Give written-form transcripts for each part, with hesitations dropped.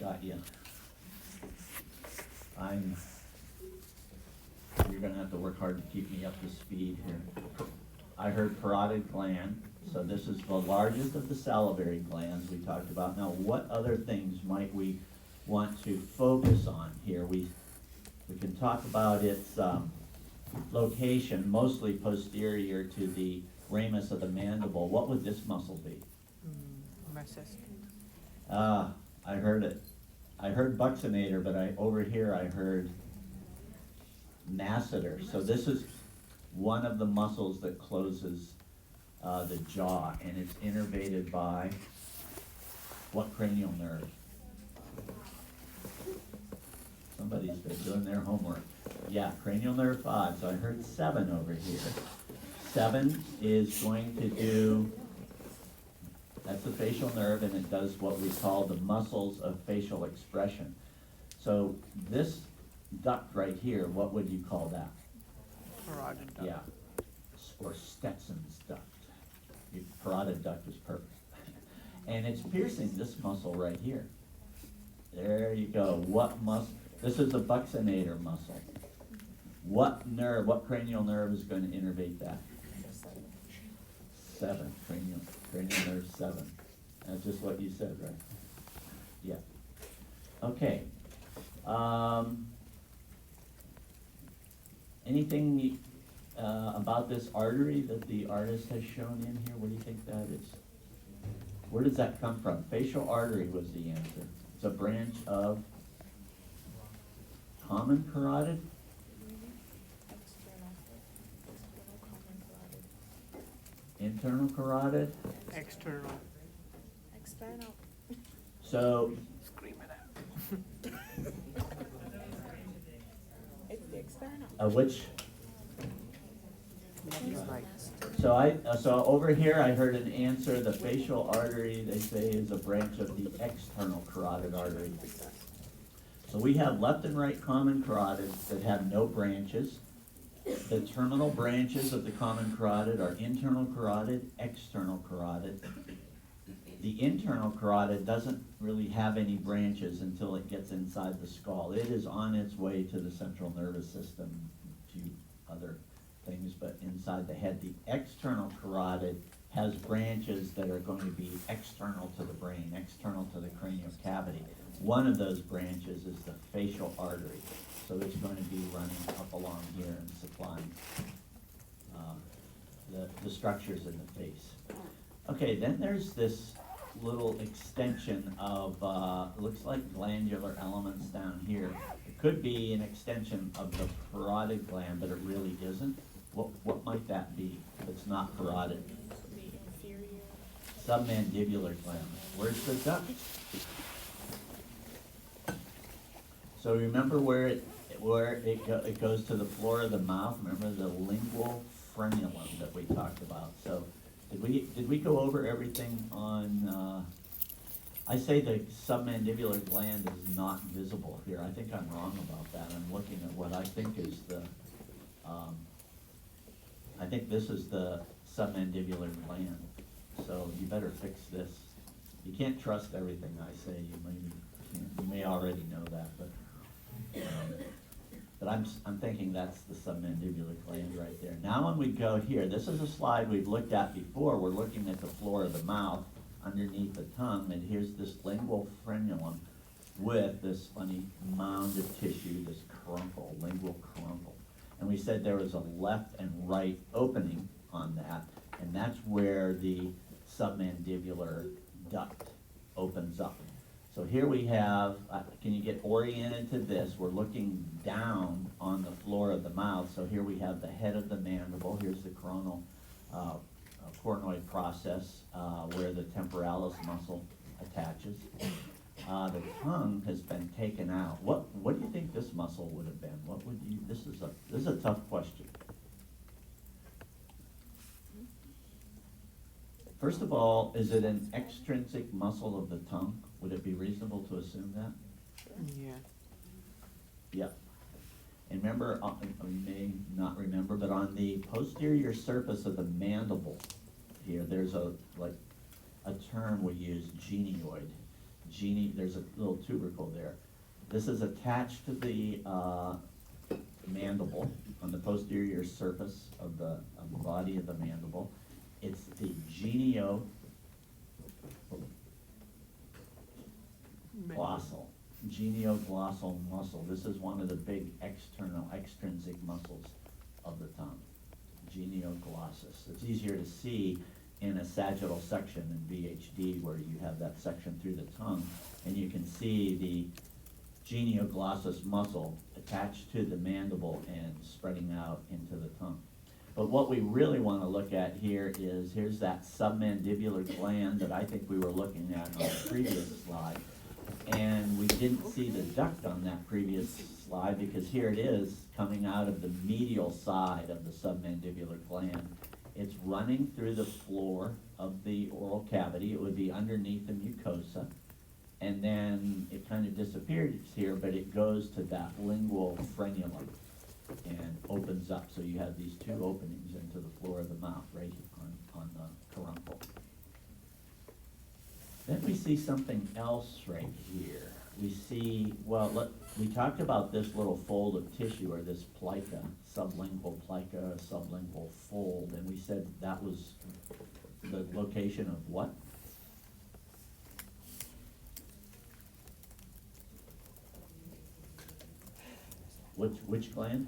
got you. You're gonna have to work hard to keep me up to speed here. I heard parotid gland, so this is the largest of the salivary glands we talked about. Now, what other things might we want to focus on here? We can talk about its location, mostly posterior to the ramus of the mandible. What would this muscle be? Marcus. I heard it. I heard buccinator, but over here I heard masseter. So this is one of the muscles that closes the jaw, and it's innervated by what cranial nerve? Somebody's been doing their homework. Yeah, cranial nerve 5. So I heard 7 over here. 7 is going to do, that's the facial nerve, and it does what we call the muscles of facial expression. So this duct right here, what would you call that? Parotid duct. Yeah, or Stetson's duct. Your parotid duct is perfect. And it's piercing this muscle right here. There you go. What muscle? This is the buccinator muscle. What nerve, what cranial nerve is going to innervate that? 7, cranial nerve 7. That's just what you said, right? Yeah. Okay. Anything about this artery that the artist has shown in here? What do you think that is? Where does that come from? Facial artery was the answer. It's a branch of common carotid. Internal carotid. External. External. So Scream it out. It's the external. which? He's like, So over here I heard an answer. The facial artery, they say, is a branch of the external carotid artery. So we have left and right common carotids that have no branches. The terminal branches of the common carotid are internal carotid, external carotid. The internal carotid doesn't really have any branches until it gets inside the skull. It is on its way to the central nervous system, a few other things, but inside the head. The external carotid has branches that are going to be external to the brain, external to the cranial cavity. One of those branches is the facial artery. So it's going to be running up along here and supplying the structures in the face. Okay, then there's this little extension of, looks like glandular elements down here. It could be an extension of the parotid gland, but it really isn't. What might that be if it's not parotid? The inferior. Submandibular gland. Where's the duct? So remember where it goes to the floor of the mouth? Remember the lingual frenulum that we talked about? So did we go over everything on, I say the submandibular gland is not visible here. I think I'm wrong about that. I'm looking at what I think is the, I think this is the submandibular gland. So you better fix this. You can't trust everything I say. You may already know that, but I'm thinking that's the submandibular gland right there. Now when we go here, this is a slide we've looked at before. We're looking at the floor of the mouth underneath the tongue, and here's this lingual frenulum with this funny mound of tissue, this crumple, lingual crumple. And we said there was a left and right opening on that, and that's where the submandibular duct opens up. So here we have, can you get oriented to this? We're looking down on the floor of the mouth. So here we have the head of the mandible. Here's the coronal coronoid process where the temporalis muscle attaches. The tongue has been taken out. What do you think this muscle would have been? What would you? This is a tough question. First of all, is it an extrinsic muscle of the tongue? Would it be reasonable to assume that? yeah. Yep. And remember, you may not remember, but on the posterior surface of the mandible here, there's a term we use, genioid. there's a little tubercle there. This is attached to the, mandible on the posterior surface of the body of the mandible. It's the genioglossal muscle. This is one of the big extrinsic muscles of the tongue, genioglossus. It's easier to see in a sagittal section in VHD where you have that section through the tongue, and you can see the genioglossus muscle attached to the mandible and spreading out into the tongue. But what we really want to look at here is, here's that submandibular gland that I think we were looking at on the previous slide. And we didn't see the duct on that previous slide because here it is coming out of the medial side of the submandibular gland. It's running through the floor of the oral cavity. It would be underneath the mucosa. And then it kind of disappears here, but it goes to that lingual frenulum and opens up. So you have these two openings into the floor of the mouth, right on the caruncle. Then we see something else right here. We see, we talked about this little fold of tissue, or this plica, sublingual plica, sublingual fold, and we said that was the location of what? Which gland?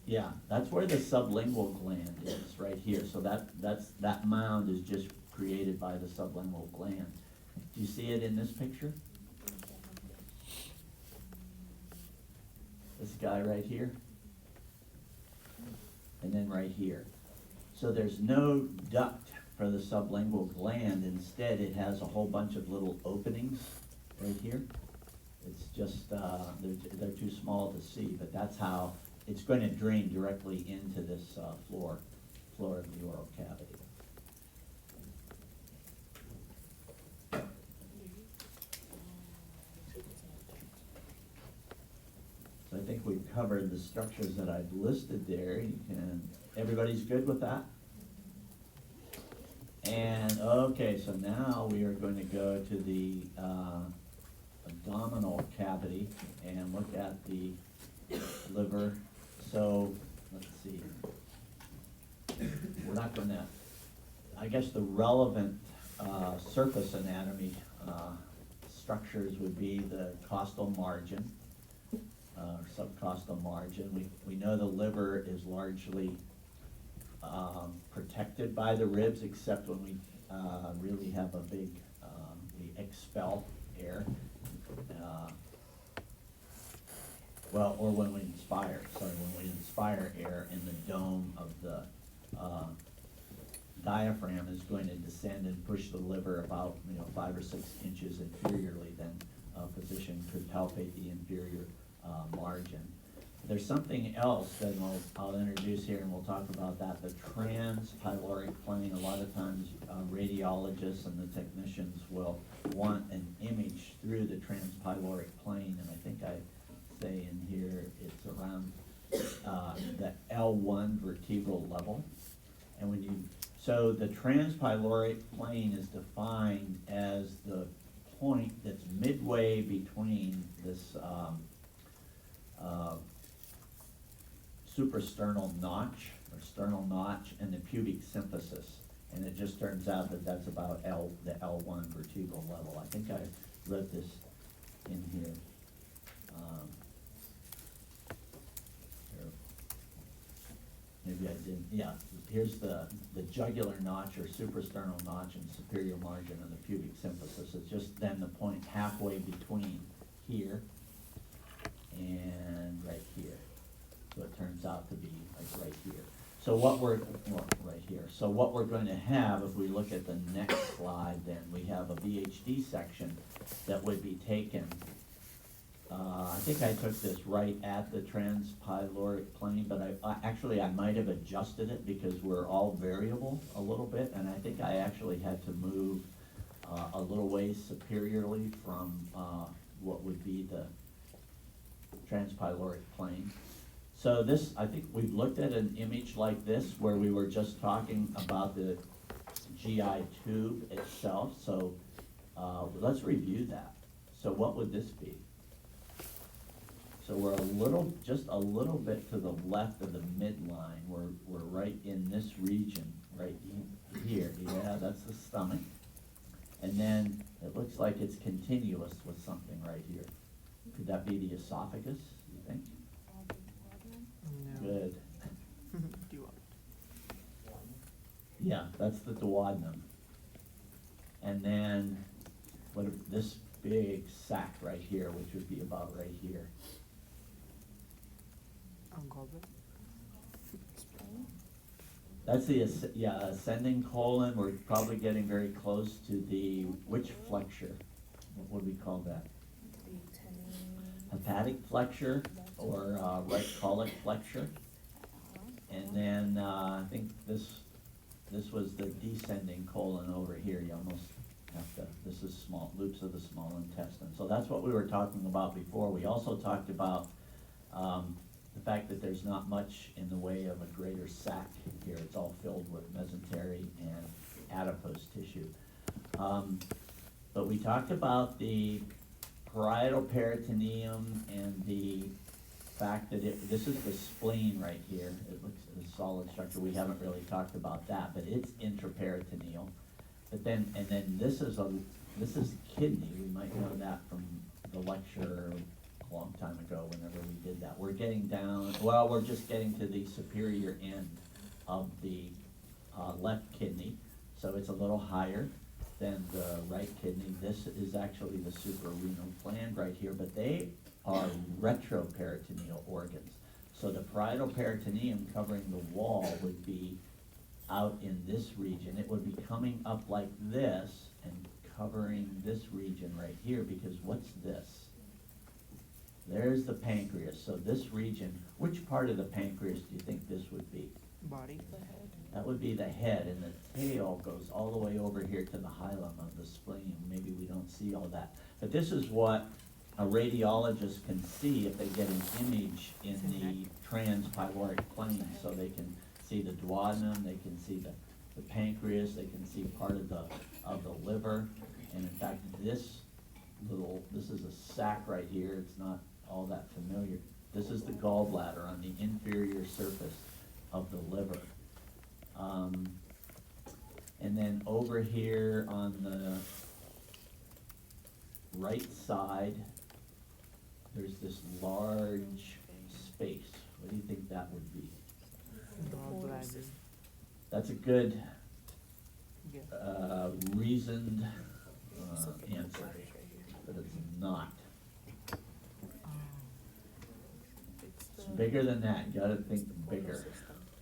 Yeah, that's where the sublingual gland is, right here. So that mound is just created by the sublingual gland. Do you see it in this picture? This guy right here? And then right here. So there's no duct for the sublingual gland. Instead, it has a whole bunch of little openings right here. It's just, they're too small to see, but that's how it's going to drain directly into this floor of the oral cavity. So I think we've covered the structures that I've listed there. Everybody's good with that? And, okay, so now we are going to go to the abdominal cavity and look at the liver. So, let's see. We're not going to, I guess the relevant surface anatomy structures would be the costal margin, subcostal margin. We know the liver is largely protected by the ribs, except when we really have a big, we expel air. Or when we inspire air in the dome of the diaphragm is going to descend and push the liver about 5 or 6 inches inferiorly than a physician could palpate the inferior margin. There's something else that I'll introduce here, and we'll talk about that, the transpyloric plane. A lot of times radiologists and the technicians will want an image through the transpyloric plane, and I think I say in here it's around the L1 vertebral level. And so the transpyloric plane is defined as the point that's midway between this suprasternal notch, or sternal notch, and the pubic symphysis. And it just turns out that that's about the L1 vertebral level. I think I wrote this in here. Maybe I didn't. Yeah, here's the jugular notch or suprasternal notch and superior margin of the pubic symphysis. It's just then the point halfway between here and right here. So it turns out to be like right here. So what we're going to have, if we look at the next slide, then we have a VHD section that would be taken. I think I took this right at the transpyloric plane, but I might have adjusted it because we're all variable a little bit, and I think I actually had to move a little ways superiorly from what would be the transpyloric plane. So this, I think we've looked at an image like this where we were just talking about the GI tube itself. So let's review that. So what would this be? So we're just a little bit to the left of the midline. We're right in this region, right here. Yeah, that's the stomach. And then it looks like it's continuous with something right here. Could that be the esophagus, you think? No. Good. Do you want? Yeah, that's the duodenum. And then, what if this big sac right here, which would be about right here? Gallbladder? That's the, ascending colon. We're probably getting very close to the, which flexure? What would we call that? Hepatic flexure or right colic flexure. And then I think this was the descending colon over here. You almost have to, this is small, loops of the small intestine. So that's what we were talking about before. We also talked about the fact that there's not much in the way of a greater sac here. It's all filled with mesentery and adipose tissue. But we talked about the parietal peritoneum and the fact that this is the spleen right here. It looks a solid structure. We haven't really talked about that, but it's intraperitoneal. But then, and then this is kidney. We might know that from the lecture a long time ago whenever we did that. We're getting down, well, we're just getting to the superior end of the left kidney. So it's a little higher than the right kidney. This is actually the suprarenal gland right here, but they are retroperitoneal organs. So the parietal peritoneum covering the wall would be out in this region. It would be coming up like this and covering this region right here, because what's this? There's the pancreas. So this region, which part of the pancreas do you think this would be? Body? That would be the head, and the tail goes all the way over here to the hilum of the spleen. Maybe we don't see all that. But this is what a radiologist can see if they get an image in the transpyloric plane. So they can see the duodenum, they can see the pancreas, they can see part of the liver. And in fact, this is a sac right here. It's not all that familiar. This is the gallbladder on the inferior surface of the liver. And then over here on the right side, there's this large space. What do you think that would be? Gallbladder. That's a good, Yeah. reasoned answer, but it's not. It's bigger than that. You gotta think bigger.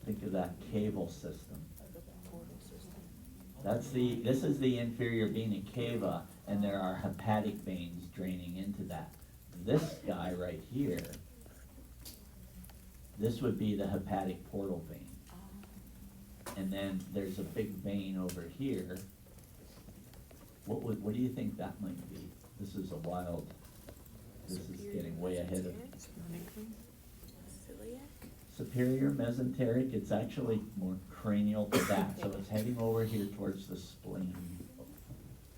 Think of that cable system. This is the inferior vena cava, and there are hepatic veins draining into that. This guy right here, this would be the hepatic portal vein. And then there's a big vein over here. What do you think that might be? This is getting way ahead of superior mesenteric. It's actually more cranial to that, so it's heading over here towards the spleen.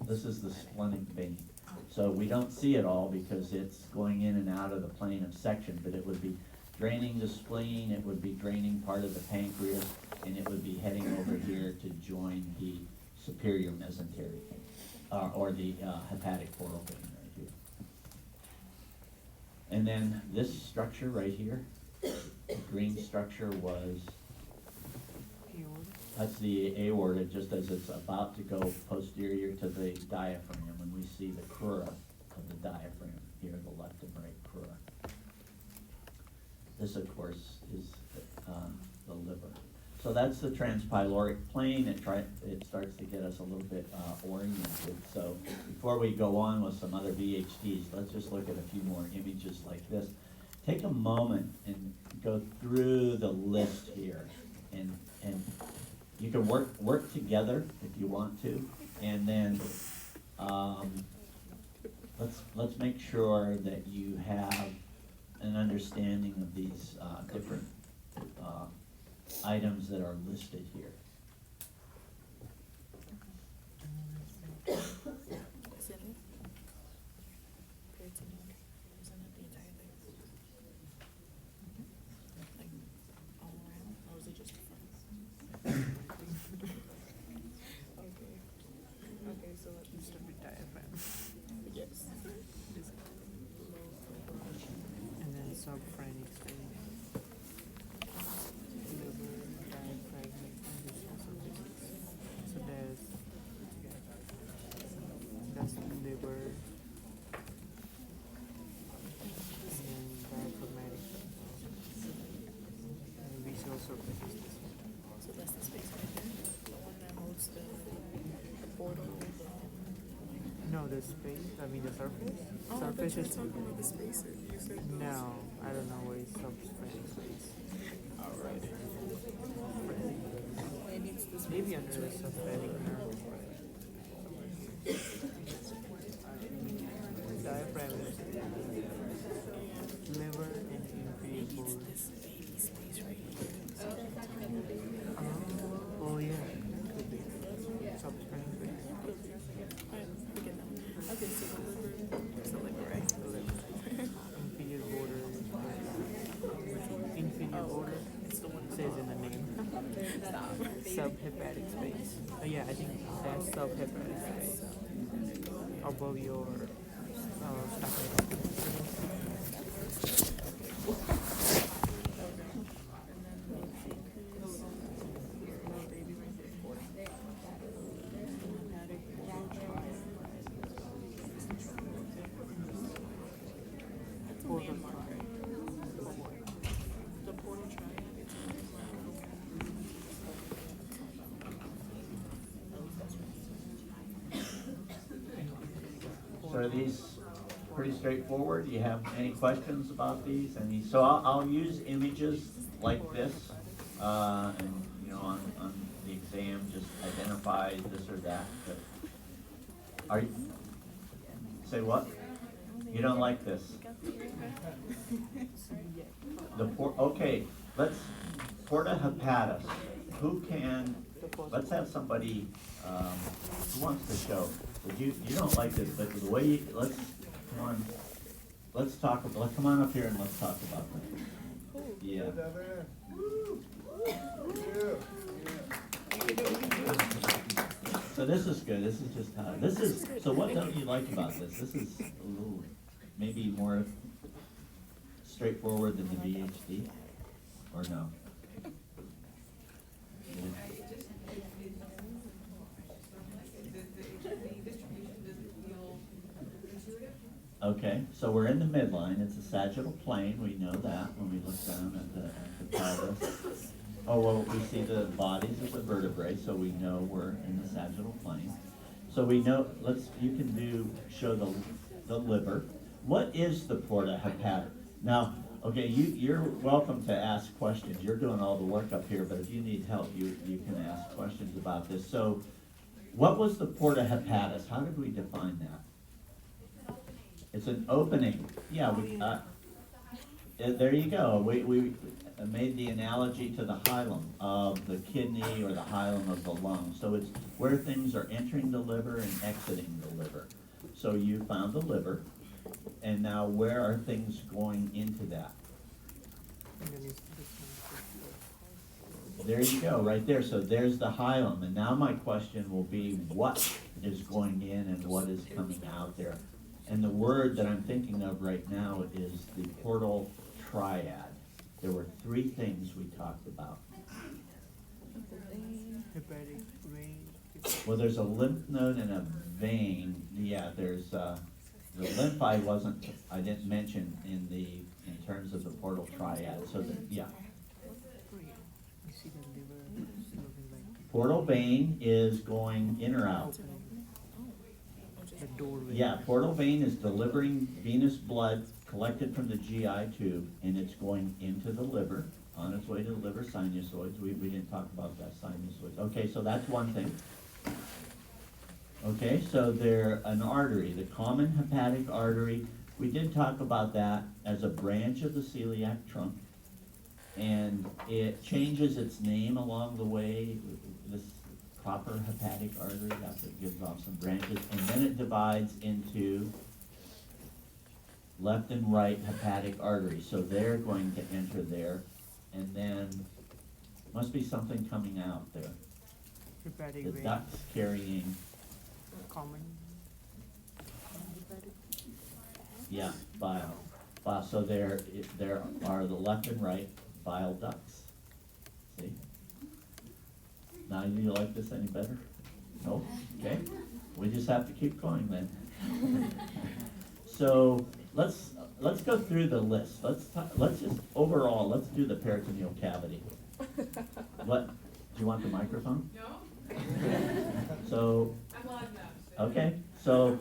This is the splenic vein. So we don't see it all because it's going in and out of the plane of section, but it would be draining the spleen, it would be draining part of the pancreas, and it would be heading over here to join the superior mesenteric, or the hepatic portal vein right here. And then this structure right here, the green structure was, Aorta? that's the aorta, just as it's about to go posterior to the diaphragm, and we see the crura of the diaphragm here, the left and right crura. This, of course, is the liver. So that's the transpyloric plane. It starts to get us a little bit oriented. So before we go on with some other VHTs, let's just look at a few more images like this. Take a moment and go through the list here, and you can work together if you want to, and then let's make sure that you have an understanding of these different items that are listed here. So continued? Isn't it the entire thing? Like, all around, or was it just the front? Okay. Okay, so it Used to be diaphragm. yes. This and then subphrenic space. Liver, diaphragm, and this also this. So that's the liver. And then diaphragmatic. And visual surface is this one. So that's the space right there, the one that holds the portal. No, the space, I mean the surface. Oh, I thought Surface you were is, talking about the spacer. You said no, I don't know what is subphrenic space. Alright. It needs the space. Maybe under the subphrenic nerve. Diaphragm is liver and inferior border. This baby space right here. Oh yeah, could be subphrenic space. Alright, forget that. Okay, so the liver, so like right. The liver. Inferior border. Inferior border It's the one. says in the name. Stop. Subhepatic space. Oh yeah, I think that's subhepatic space. Above your stomach. Portal triad. The portal triad. So are these pretty straightforward? Do you have any questions about these? So I'll use images like this, and, you know, on the exam, just identify this or that, but are you, say what? You don't like this? Okay, porta hepatis, who can, let's have somebody, who wants to show? But you don't like this, but the way you, come on, come on up here and let's talk about this. Yeah. So this is good, this is just how, so what don't you like about this? This is a little, maybe more straightforward than the VHD, or no? Yeah. Okay, so we're in the midline, it's a sagittal plane, we know that when we look down at the pelvis. Oh, well, we see the bodies of the vertebrae, so we know we're in the sagittal plane. So we know, you can show the liver. What is the porta hepatic? Now, okay, you're welcome to ask questions, you're doing all the work up here, but if you need help, you can ask questions about this. So, what was the porta hepatis? How did we define that? It's an opening. Yeah, there you go. We made the analogy to the hilum of the kidney or the hilum of the lung. So it's where things are entering the liver and exiting the liver. So you found the liver, and now where are things going into that? And then it's this one. There you go, right there. So there's the hilum. And now my question will be, what is going in and what is coming out there? And the word that I'm thinking of right now is the portal triad. There were three things we talked about. Hepatic vein. Well, there's a lymph node and a vein. Yeah, there's, the lymph I didn't mention in terms of the portal triad. So, yeah. You see the liver is looking like Portal vein is going in or out. opening. The doorway. Yeah, portal vein is delivering venous blood collected from the GI tube, and it's going into the liver, on its way to the liver sinusoids. We didn't talk about that sinusoids. Okay, so that's one thing. Okay, so an artery, the common hepatic artery, we did talk about that as a branch of the celiac trunk, and it changes its name along the way. This proper hepatic artery, after it gives off some branches, and then it divides into left and right hepatic arteries, so they're going to enter there, and then must be something coming out there. Hepatic The vein, ducts carrying, common. yeah, bile. So there are the left and right bile ducts. See? Now, do you like this any better? No? Okay, we just have to keep going then. So, let's go through the list. Let's do the peritoneal cavity. What, do you want the microphone? No, So, I'm loud enough. okay, so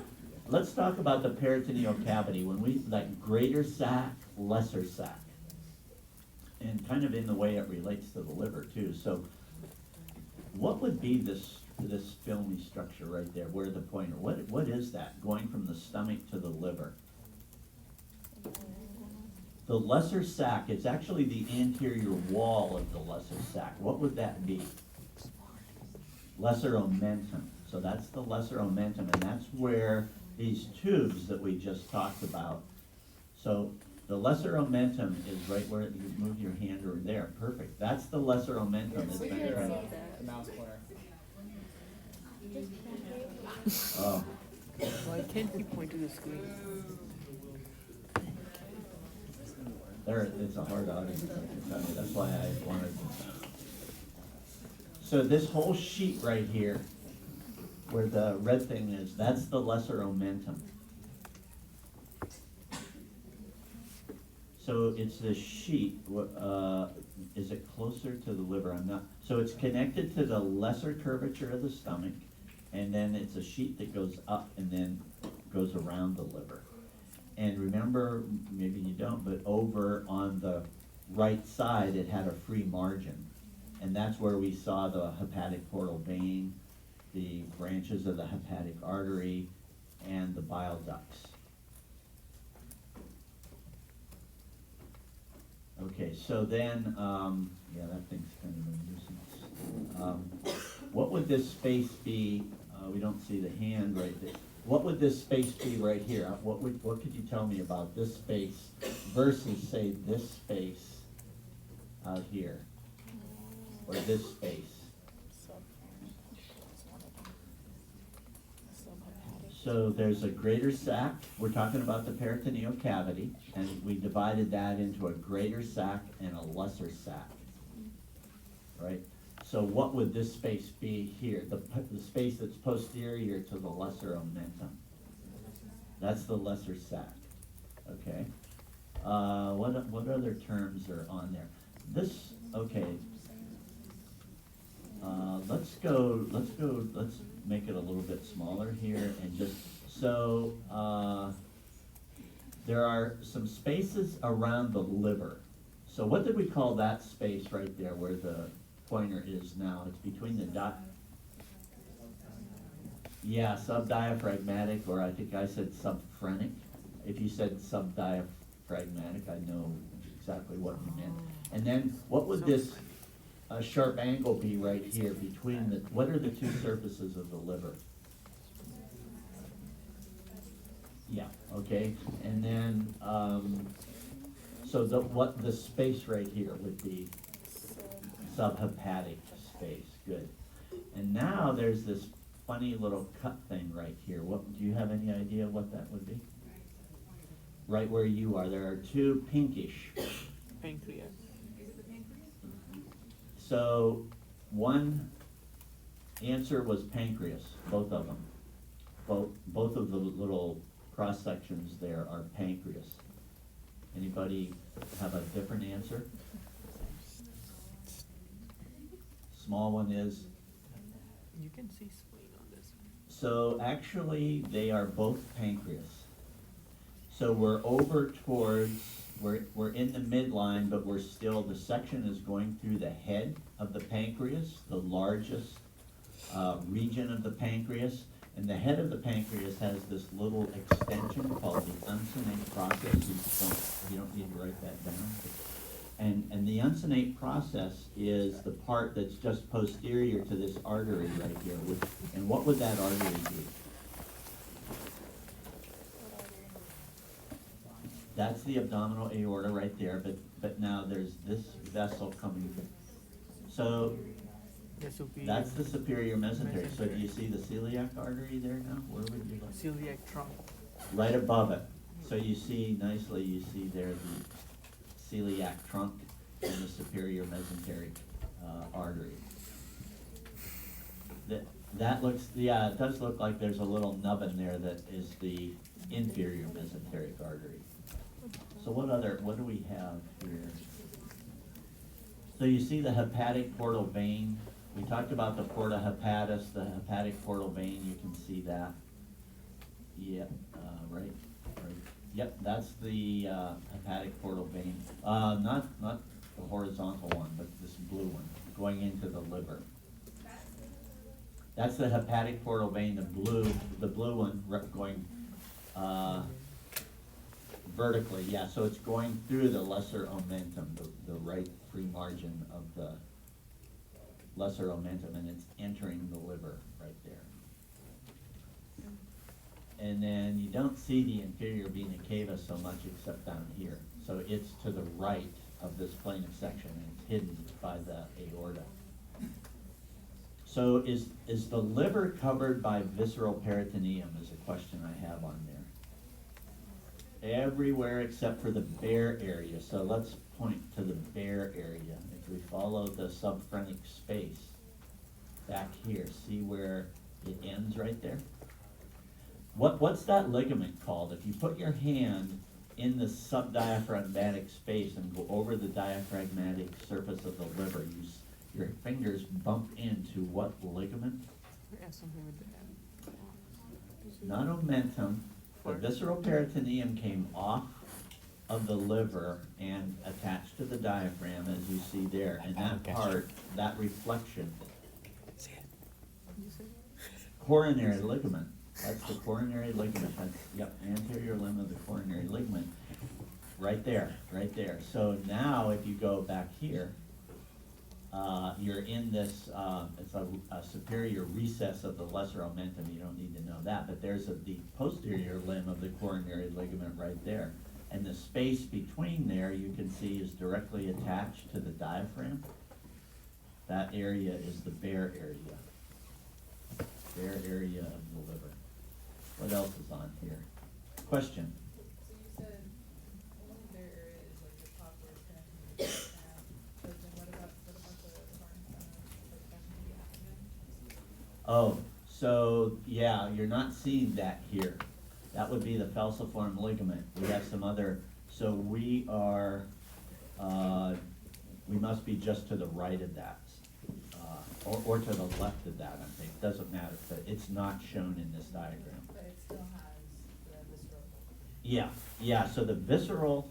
let's talk about the peritoneal cavity, like greater sac, lesser sac. And kind of in the way it relates to the liver too. So what would be this filmy structure right there, where the pointer, what is that, going from the stomach to the liver? The lesser sac, it's actually the anterior wall of the lesser sac. What would that be? Lesser omentum. So that's the lesser omentum, and that's where these tubes that we just talked about. So the lesser omentum is right where you move your hand over there. Perfect. That's the lesser omentum. It's been can't right- see that. The mouse pointer. Oh, Why can't you point to the screen? there, it's a hard audience, I can tell you. That's why I wanted to. So this whole sheet right here, where the red thing is, that's the lesser omentum. So it's this sheet, is it closer to the liver? I'm not, so it's connected to the lesser curvature of the stomach, and then it's a sheet that goes up and then goes around the liver. And remember, maybe you don't, but over on the right side, it had a free margin. And that's where we saw the hepatic portal vein, the branches of the hepatic artery, and the bile ducts. Okay, so then, yeah, that thing's kind of a nuisance. What would this space be? We don't see the hand right there. What would this space be right here? What could you tell me about this space versus, say, this space out here? Or this space? So there's a greater sac, we're talking about the peritoneal cavity, and we divided that into a greater sac and a lesser sac. Right? So what would this space be here? The space that's posterior to the lesser omentum. That's the lesser sac. Okay? What other terms are on there? This, okay. Let's make it a little bit smaller here and just, so, there are some spaces around the liver. So what did we call that space right there where the pointer is now? It's between the yeah, subdiaphragmatic, or I think I said subphrenic. If you said subdiaphragmatic, I know exactly what you meant. And then what would this sharp angle be right here between the, what are the two surfaces of the liver? Yeah, okay, and then, so what the space right here would be subhepatic space, good. And now there's this funny little cut thing right here. What, do you have any idea what that would be? Right where you are, there are two pinkish. Pancreas. So, one answer was pancreas, both of them. Both of the little cross sections there are pancreas. Anybody have a different answer? Small one is, You can see spleen on this. so actually, they are both pancreas. So we're over towards, we're in the midline, but we're still, the section is going through the head of the pancreas, the largest region of the pancreas. And the head of the pancreas has this little extension called the uncinate process. You don't need to write that down. And the uncinate process is the part that's just posterior to this artery right here. And what would that artery be? That's the abdominal aorta right there, but now there's this vessel coming. So This will be that's the superior mesentery. So do mesentery. you see the celiac artery there now? Where would you look? celiac trunk. Right above it. So you see nicely, you see there the celiac trunk and the superior mesenteric artery. That looks, yeah, it does look like there's a little nubbin there that is the inferior mesenteric artery. So what do we have here? So you see the hepatic portal vein. We talked about the porta hepatis, the hepatic portal vein, you can see that. Yep, right. Yep, that's the hepatic portal vein. Not the horizontal one, but this blue one, going into the liver. That's the hepatic portal vein, the blue one going vertically, yeah, so it's going through the lesser omentum, the right free margin of the lesser omentum, and it's entering the liver right there. And then you don't see the inferior vena cava so much except down here. So it's to the right of this plane of section, and it's hidden by the aorta. So is the liver covered by visceral peritoneum is a question I have on there. Everywhere except for the bare area. So let's point to the bare area. If we follow the subphrenic space back here, see where it ends right there? What's that ligament called? If you put your hand in the subdiaphragmatic space and go over the diaphragmatic surface of the liver, your fingers bump into what ligament? Yeah, something with that. Not omentum. The visceral peritoneum came off of the liver and attached to the diaphragm, as you see there. And that part, that reflection, coronary ligament. That's the coronary ligament. That's, yep, anterior limb of the coronary ligament. Right there, right there. So now if you go back here, you're in this, it's a superior recess of the lesser omentum. You don't need to know that, but there's the posterior limb of the coronary ligament right there. And the space between there, you can see, is directly attached to the diaphragm. That area is the bare area. Bare area of the liver. What else is on here? Question? So you said one of their area is like the top where it's connected to the diaphragm, but then what about the part like connected to the abdomen? Oh, so, yeah, you're not seeing that here. That would be the falciform ligament. We have some other, so we are, we must be just to the right of that, or to the left of that, I think, doesn't matter, but it's not shown in this diagram. But it still has the visceral. Yeah, so the visceral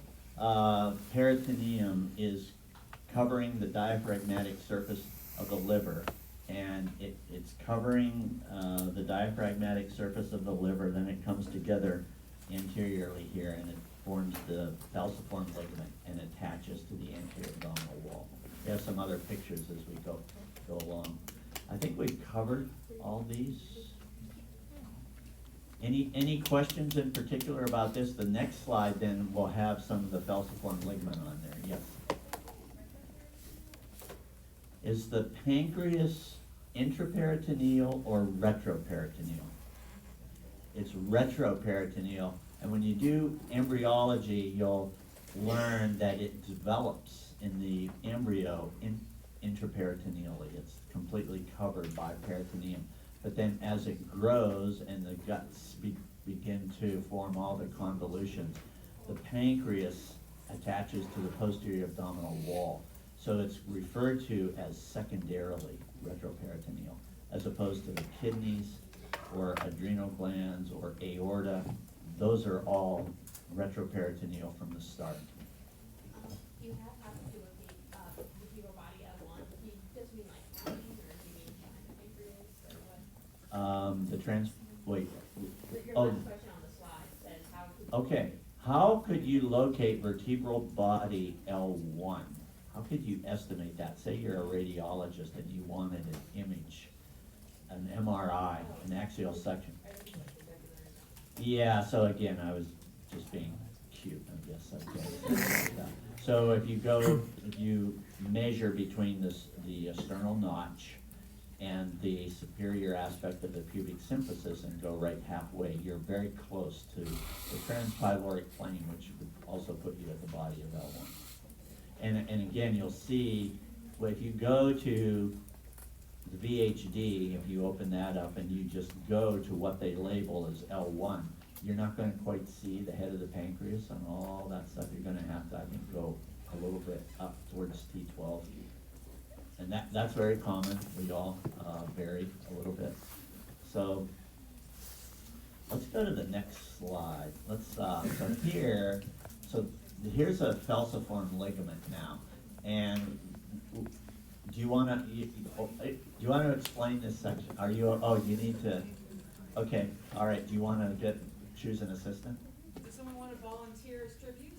peritoneum is covering the diaphragmatic surface of the liver, and it's covering the diaphragmatic surface of the liver, then it comes together anteriorly here, and it forms the falciform ligament and attaches to the anterior abdominal wall. We have some other pictures as we go along. I think we've covered all these. Any questions in particular about this? The next slide then will have some of the falciform ligament on there, yes. Is the pancreas intraperitoneal or retroperitoneal? It's retroperitoneal, and when you do embryology, you'll learn that it develops in the embryo intraperitoneally. It's completely covered by peritoneum. But then as it grows and the guts begin to form all the convolutions, the pancreas attaches to the posterior abdominal wall. So it's referred to as secondarily retroperitoneal, as opposed to the kidneys or adrenal glands or aorta. Those are all retroperitoneal from the start. Do you have how to locate the vertebral body of one? Do you just mean like counting, or do you mean behind the pancreas, or what? Wait. Your Oh, last question on the slide says how could okay. How could you locate vertebral body L1? How could you estimate that? Say you're a radiologist and you wanted an image, an MRI, an axial section. Yeah, so again, I was just being cute, I guess. So if you measure between the sternal notch and the superior aspect of the pubic symphysis and go right halfway, you're very close to the transpyloric plane, which would also put you at the body of L1. And again, you'll see, well, if you go to the VHD, if you open that up and you just go to what they label as L1, you're not gonna quite see the head of the pancreas and all that stuff. You're gonna have to, I think, go a little bit up towards T12. And that's very common. We all vary a little bit. So let's go to the next slide. Here's a falciform ligament now. And do you wanna explain this section? You need to, okay, all right. Do you wanna choose an assistant? Does someone want to volunteer as tribute?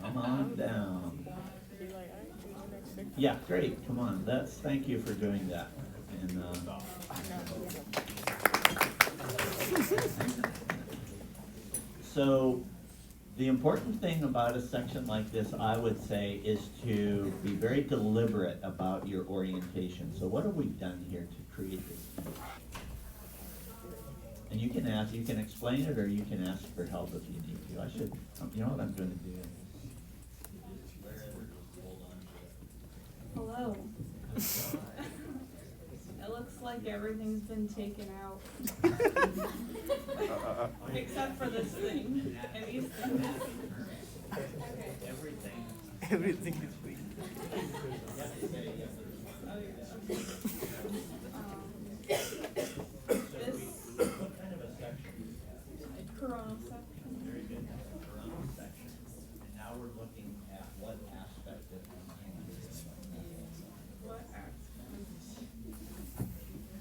Come on down. Be like, all right, do the next thing. Yeah, great, come on, thank you for doing that. And, so, the important thing about a section like this, I would say, is to be very deliberate about your orientation. So what have we done here to create this image? And you can explain it, or you can ask for help if you need to. You know what I'm gonna do? Hello. It looks like everything's been taken out. Except for this thing and these things. Everything. Everything is free. Oh, yeah. This What kind of a section? corona section. Very good, around section. And now we're looking at what aspect of the What aspect?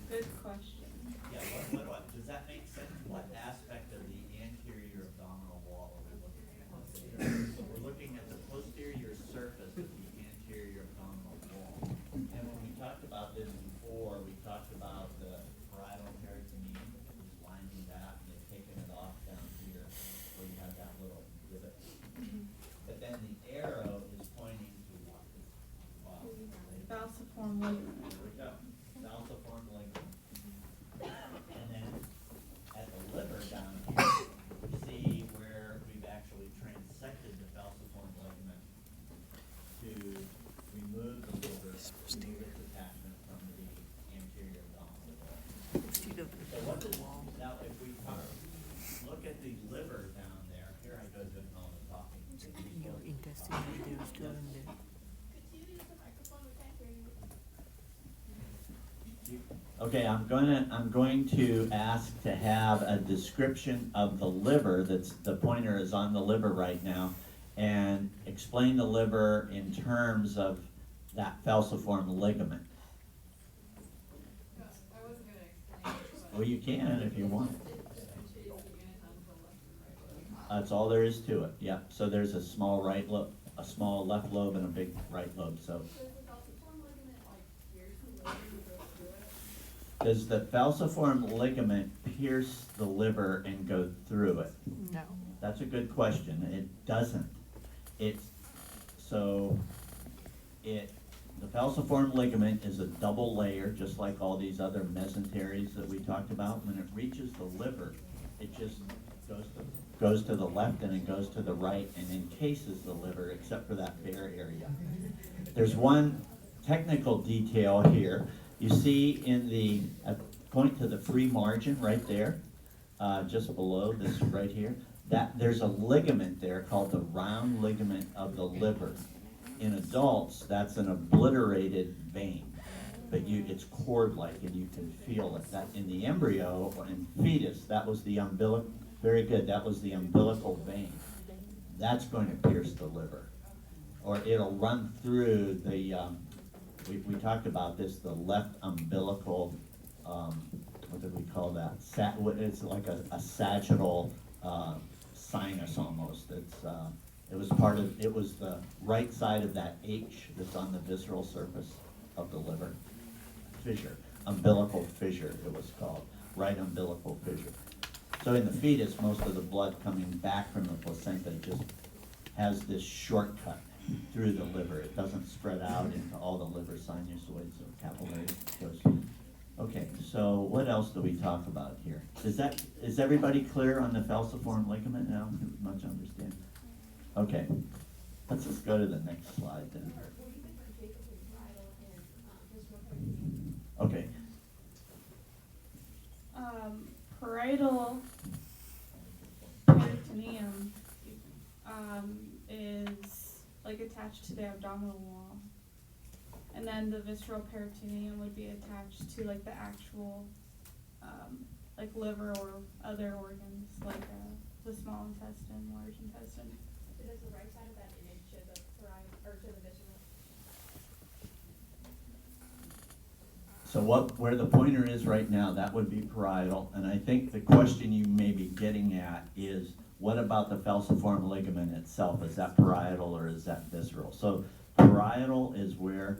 Good question. Yeah, what, does that make sense? What aspect of the anterior abdominal wall are we looking at? So we're looking at the posterior surface of the anterior abdominal wall. And when we talked about this before, we talked about the parietal peritoneum, which is lining that, and they've taken it off down here, where you have that little divot. But then the arrow is pointing to what? Falciform ligament. There we go, falciform ligament. And then at the liver down here, we see where we've actually transected the falciform ligament to remove the liver, remove its attachment from the anterior abdominal wall. So what does, now if we look at the liver down there, here I go doing all the talking. Your intestine is still in there. Could you use the microphone? We can't hear you. Okay, I'm going to ask to have a description of the liver. The pointer is on the liver right now, and explain the liver in terms of that falciform ligament. I wasn't gonna explain it, but Well, you can if you want. it's the anatomy of the left and right. That's all there is to it. Yep. So there's a small a small left lobe, and a big right lobe. So Does the falciform ligament like pierce the liver and go through it? does the falciform ligament pierce the liver and go through it? No. That's a good question. It doesn't. The falciform ligament is a double layer, just like all these other mesenteries that we talked about. When it reaches the liver, it just goes to the left and it goes to the right and encases the liver, except for that bare area. There's one technical detail here. You see point to the free margin right there, just below this right here, that there's a ligament there called the round ligament of the liver. In adults, that's an obliterated vein, but it's cord-like and you can feel it. That in the embryo or in fetus, that was the umbilical. Very good. That was the umbilical vein. That's going to pierce the liver, or it'll run through the. We talked about this. The left umbilical. What did we call that? It's like a sagittal sinus almost. It was the right side of that H that's on the visceral surface of the liver. Fissure, umbilical fissure it was called, right umbilical fissure. So in the fetus, most of the blood coming back from the placenta just has this shortcut through the liver. It doesn't spread out into all the liver sinusoids or capillaries. It goes. Okay, so what else do we talk about here? Is everybody clear on the falciform ligament now? Much understand? Okay, let's just go to the next slide then. What do you differentiate between parietal and visceral peritoneum? Okay, Parietal peritoneum is like attached to the abdominal wall, and then the visceral peritoneum would be attached to like the actual like liver or other organs like the small intestine, large intestine. So does the right side of that image show the parietal, or show the visceral? so where the pointer is right now, that would be parietal, and I think the question you may be getting at is, what about the falciform ligament itself? Is that parietal or is that visceral? So parietal is where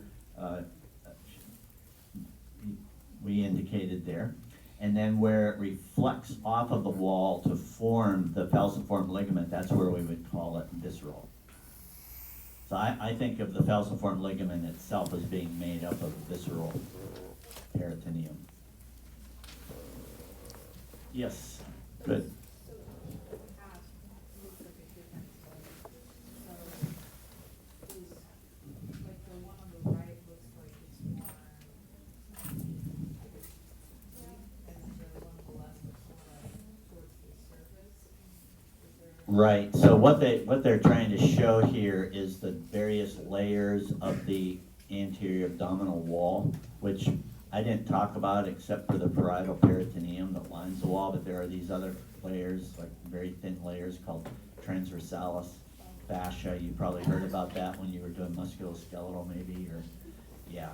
we indicated there, and then where it reflects off of the wall to form the falciform ligament, that's where we would call it visceral. So I think of the falciform ligament itself as being made up of visceral peritoneum. Yes, good. So in the past, looks like a different slide. So is, like the one on the right looks like it's more, I guess, deep, and the one on the left looks more towards the surface. Is there? Right, so what they're trying to show here is the various layers of the anterior abdominal wall, which I didn't talk about except for the parietal peritoneum that lines the wall, but there are these other layers, like very thin layers called transversalis fascia. You probably heard about that when you were doing musculoskeletal maybe, or, yeah.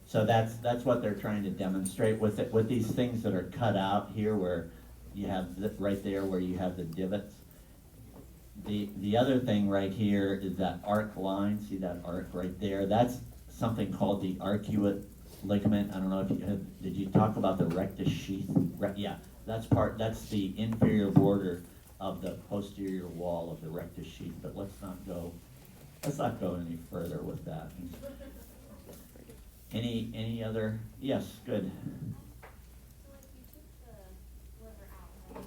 So that's what they're trying to demonstrate with it, with these things that are cut out here where you have, right there where you have the divots. The other thing right here is that arc line, see that arc right there? That's something called the arcuate ligament. I don't know if you have, did you talk about the rectus sheath? Yeah, that's the inferior border of the posterior wall of the rectus sheath, but let's not go any further with that. Any other, yes, good. So like you took the liver out, right?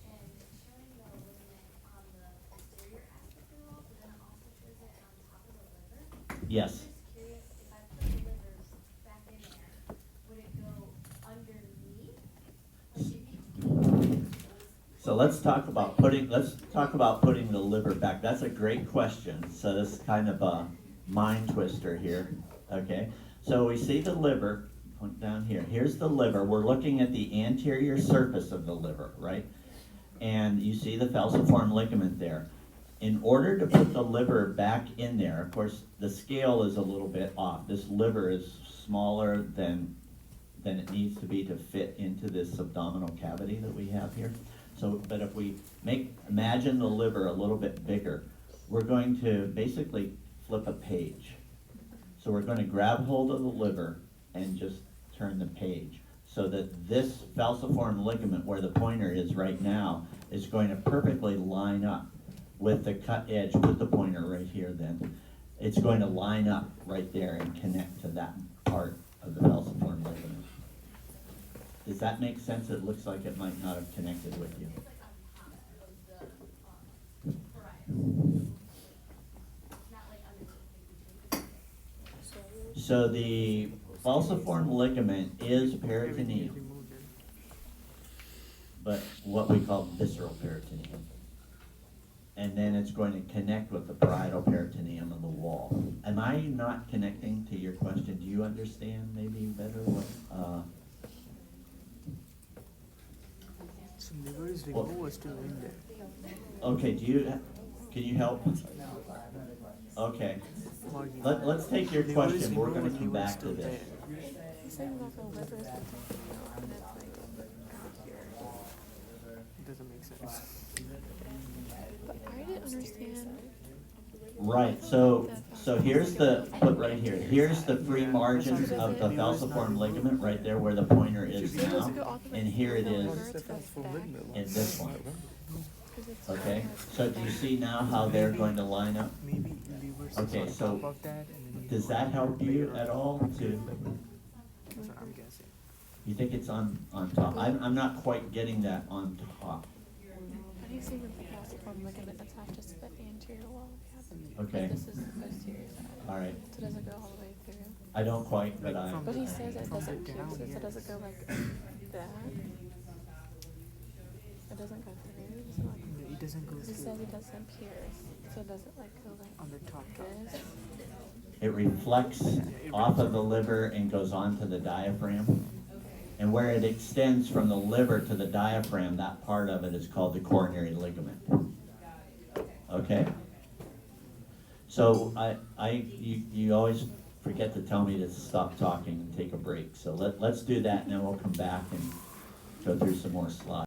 And it's showing the ligament on the posterior aspect of the wall, but then it also shows it on top of the liver. Yes. I'm just curious, if I put the liver back in there, would it go underneath? Like if you So let's talk about putting the liver back. That's a great question. So this is kind of a mind twister here, okay? So we see the liver, point down here. Here's the liver. We're looking at the anterior surface of the liver, right? And you see the falciform ligament there. In order to put the liver back in there, of course, the scale is a little bit off. This liver is smaller than it needs to be to fit into this abdominal cavity that we have here. So, but if we imagine the liver a little bit bigger, we're going to basically flip a page. So we're going to grab hold of the liver and just turn the page so that this falciform ligament where the pointer is right now is going to perfectly line up with the cut edge. Put the pointer right here then. It's going to line up right there and connect to that part of the falciform ligament. Does that make sense? It looks like it might not have connected with you. it's like on top of the parietal, not like underneath, like between. So the falciform ligament is peritoneum, Removed it. but what we call visceral peritoneum. And then it's going to connect with the parietal peritoneum of the wall. Am I not connecting to your question? Do you understand maybe better what, So liver is Well- removed or still in there? okay, can you help? Okay, Margin. let's take your Liver is question, we're gonna removed, come liver is back to still this. there. He's saying about the liver is like taken out and it's like out here. It doesn't make sense. But I didn't understand. Right, so here's put right here, here's the free margins of the falciform ligament, right there where the pointer is So does now. it go all the way And here it to the is water to the Falciform back? ligament. in this one. Because it's Okay, so do you see now how they're going to line up? Maybe liver sits Okay, on so top of that, and then you Does go that on help you layer at on all top of to, the liver. That's what I'm guessing. you think it's on top? I'm not quite getting that on top. How do you see the calcium ligament attaches to the anterior wall of the abdomen? Okay, This is the posterior side. all right. So it doesn't go all the way through. I don't quite, but I, From But he the- says it from the doesn't, down, he says it doesn't yes. go like that. It doesn't go through, so like, No, it doesn't go he says through it doesn't pierce, so it doesn't like go like on the top. this. it reflects off of the liver and goes onto the diaphragm. And where it extends from the liver to the diaphragm, that part of it is called the coronary ligament. Okay? So you always forget to tell me to stop talking and take a break. So let's do that and then we'll come back and go through some more slides.